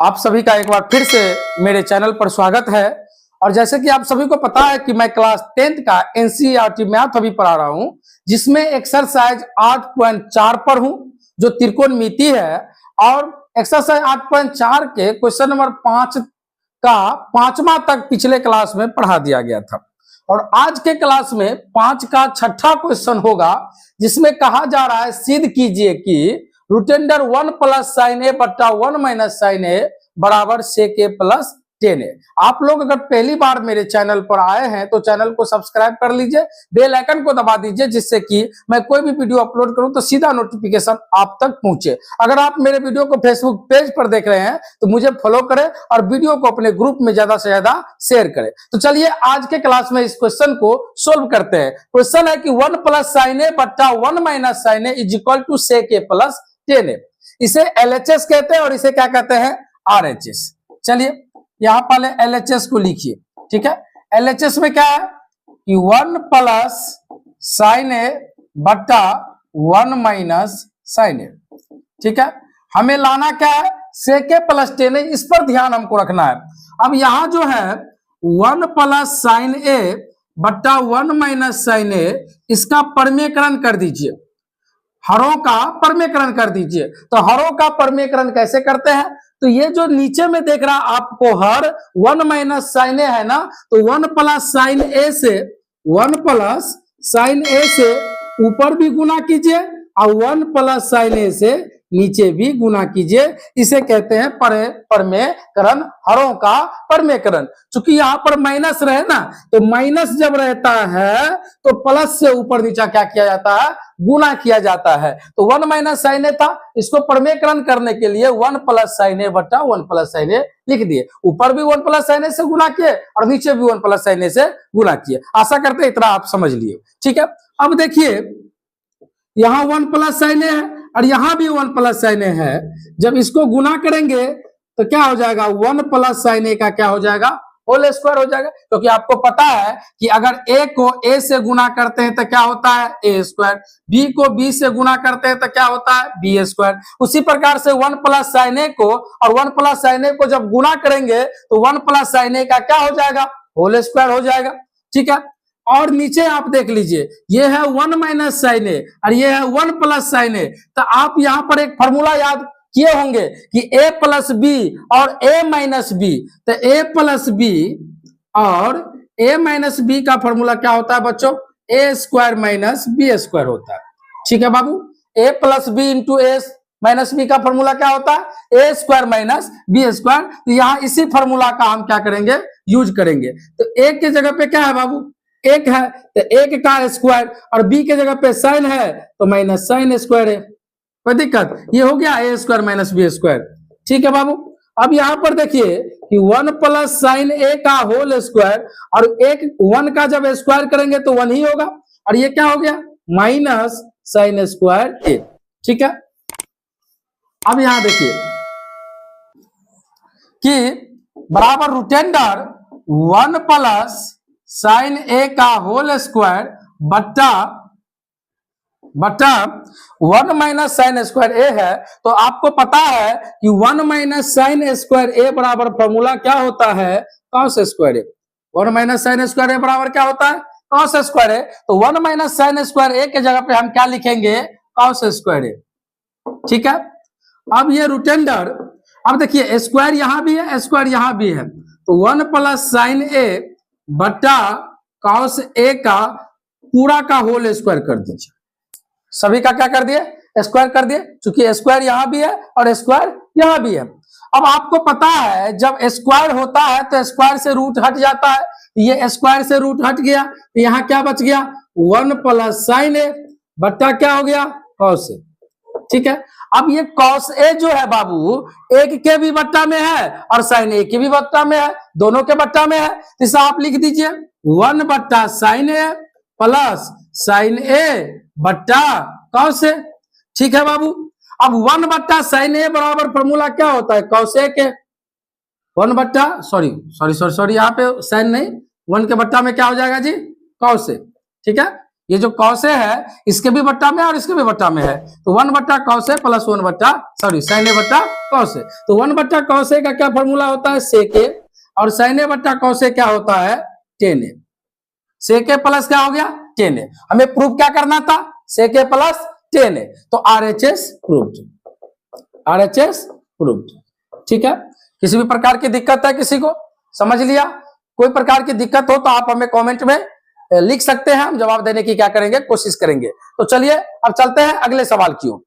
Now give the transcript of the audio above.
आप सभी का एक बार फिर से मेरे चैनल पर स्वागत है। और जैसे कि आप सभी को पता है कि मैं क्लास 10th का एनसीईआरटी मैथ अभी पढ़ा रहा हूं, जिसमें एक्सरसाइज 8.4 पर हूं जो त्रिकोणमिति है। और एक्सरसाइज 8.4 के क्वेश्चन नंबर 5 का 5वां तक पिछले क्लास में पढ़ा दिया गया था। और आज के क्लास में 5 का 6ठा क्वेश्चन होगा, जिसमें कहा जा रहा है सिद्ध कीजिए कि रूटेंडर 1 प्लस साइन ए बट्टा 1 माइनस साइन ए बराबर सेक ए प्लस 10 ए। आप लोग अगर पहली बार मेरे चैनल पर आए हैं तो चैनल को सब्सक्राइब कर लीजिए, बेल आइकन को दबा दीजिए, जिससे कि मैं कोई भी वीडियो अपलोड करूं तो सीधा नोटिफिकेशन आप तक पहुंचे। अगर आप मेरे वीडियो को फेसबुक पेज पर देख रहे हैं तो मुझे फॉलो करें और वीडियो को अपने ग्रुप में ज्यादा से ज्यादा शेयर करें। तो चलिए आज के क्लास में इस क्वेश्चन को सोल्व करते हैं। क्वेश्चन है कि 1 प्लस साइन ए बट्टा 1 minus sine A is equal to sec A plus 10 A. इसे एलएचएस कहते हैं और इसे क्या कहते हैं, आरएचएस। चलिए यहां पहले एलएचएस को लिखिए, ठीक है। एलएचएस में क्या है कि 1 प्लस साइन ए बट्टा 1 माइनस साइन ए, ठीक है। हमें लाना क्या है, सेक ए प्लस 10 ए, इस पर ध्यान हमको रखना है। अब यहां जो है 1 प्लस साइन ए बट्टा 1 माइनस साइन ए, इसका परमीकरण कर दीजिए, हरों का परमीकरण कर दीजिए। तो हरों का परमीकरण कैसे करते हैं, तो ये जो नीचे में देख रहा आपको हर 1 माइनस साइन ए है ना, तो 1 प्लस साइन ए से 1 प्लस साइन ए से ऊपर भी गुना कीजिए और 1 प्लस साइन ए से नीचे भी गुना कीजिए। इसे कहते हैं परमेकरण, हरों का परमेकरण। चूंकि यहां पर माइनस रहे ना, तो माइनस जब रहता है तो प्लस से ऊपर नीचा क्या किया जाता है, गुना किया जाता है। तो 1 माइनस साइन ए था, इसको परमेकरण करने के लिए 1 प्लस साइन ए बट्टा 1 प्लस साइन ए लिख दिए। ऊपर भी 1 प्लस साइन ए से गुना किए और नीचे भी 1 प्लस साइन ए से गुना किए। आशा करते इतना आप समझ लिए, ठीक है। अब देखिए यहां 1 प्लस साइन ए है और यहां भी 1 प्लस साइन ए है। जब इसको गुना करेंगे तो क्या हो जाएगा, 1 प्लस साइन ए का क्या हो जाएगा, होल स्क्वायर हो जाएगा। क्योंकि आपको पता है कि अगर a को a से गुना करते हैं तो क्या होता है, a स्क्वायर। b को b से गुना करते हैं तो क्या होता है, b स्क्वायर। उसी प्रकार से 1 प्लस साइन ए को और 1 प्लस साइन ए को जब गुना करेंगे तो 1 प्लस साइन ए का क्या हो जाएगा, होल स्क्वायर हो जाएगा, ठीक है। और नीचे आप देख लीजिए, ये है 1 माइनस साइन ए और ये है 1 प्लस साइन ए। तो आप यहां पर एक फॉर्मूला याद किए होंगे कि a प्लस बी और a माइनस बी। तो a प्लस बी और a माइनस बी का फॉर्मूला क्या होता है बच्चों, a square minus B square होता है, ठीक है बाबू। a plus B into A minus B का फॉर्मूला क्या होता है, a square minus B square. तो यहाँ इसी फॉर्मूला का हम क्या करेंगे, यूज करेंगे। तो a के जगह पे क्या है बाबू, एक है तो एक का स्क्वायर और b के जगह पे साइन है तो माइनस साइन स्क्वायर है। कोई दिक्कत, ये हो गया a square minus B square, ठीक है बाबू। अब यहां पर देखिए कि 1 प्लस साइन ए का होल स्क्वायर और एक 1 का जब स्क्वायर करेंगे तो 1 ही होगा और ये क्या हो गया, माइनस साइन स्क्वायर ए, ठीक है। अब यहां देखिए कि बराबर रूटेंडर 1 प्लस साइन ए का होल स्क्वायर बट्टा 1 माइनस साइन स्क्वायर ए है। तो आपको पता है कि 1 माइनस साइन स्क्वायर ए बराबर फॉर्मूला क्या होता है, कॉस स्क्वायर ए। 1 माइनस साइन स्क्वायर ए बराबर क्या होता है, कॉस स्क्वायर ए। तो 1 माइनस साइन स्क्वायर ए के जगह पे हम क्या लिखेंगे, कॉस स्क्वायर ए, ठीक है। अब ये रूटेंडर, अब देखिए स्क्वायर यहां भी है, स्क्वायर यहां भी है। तो 1 प्लस साइन ए बट्टा कॉस ए का पूरा का होल स्क्वायर कर दीजिए। सभी का क्या कर दिए, स्क्वायर कर दिए, क्योंकि स्क्वायर यहां भी है और स्क्वायर यहां भी है। अब आपको पता है जब स्क्वायर होता है तो स्क्वायर से रूट हट जाता है, ये स्क्वायर से रूट हट गया तो यहां क्या बच गया, 1 प्लस साइन ए बट्टा क्या हो गया, कॉस ए, ठीक है। अब ये कॉस ए जो है बाबू एक के भी बट्टा में है और साइन ए के भी बट्टा में है, दोनों के बट्टा में है। इसे आप लिख दीजिए 1 बट्टा sign A plus sign A बट्टा कॉस ए, ठीक है बाबू। अब 1 बट्टा साइन ए बराबर फॉर्मूला क्या होता है, कॉस ए के 1 बट्टा सॉरी यहाँ पे साइन नहीं, 1 के बट्टा में क्या हो जाएगा जी, कॉस ए, ठीक है। ये जो कौसे है इसके भी बट्टा में और इसके भी बट्टा में है, तो 1 बट्टा कौसे प्लस 1 बट्टा sin a बट्टा कौसे। तो 1 बट्टा कौसे का क्या फॉर्मूला होता है, sec a, और sin a बट्टा कौसे क्या होता है, tan a। sec a plus क्या हो गया, tan a। हमें प्रूफ क्या करना था, sec a plus tan a, तो RHS प्रूव्ड, RHS प्रूव्ड। ठीक है, किसी भी प्रकार की दिक्कत है किसी को, समझ लिया। कोई प्रकार की दिक्कत हो तो आप हमें कमेंट में लिख सकते हैं, हम जवाब देने की क्या करेंगे, कोशिश करेंगे। तो चलिए अब चलते हैं अगले सवाल की ओर।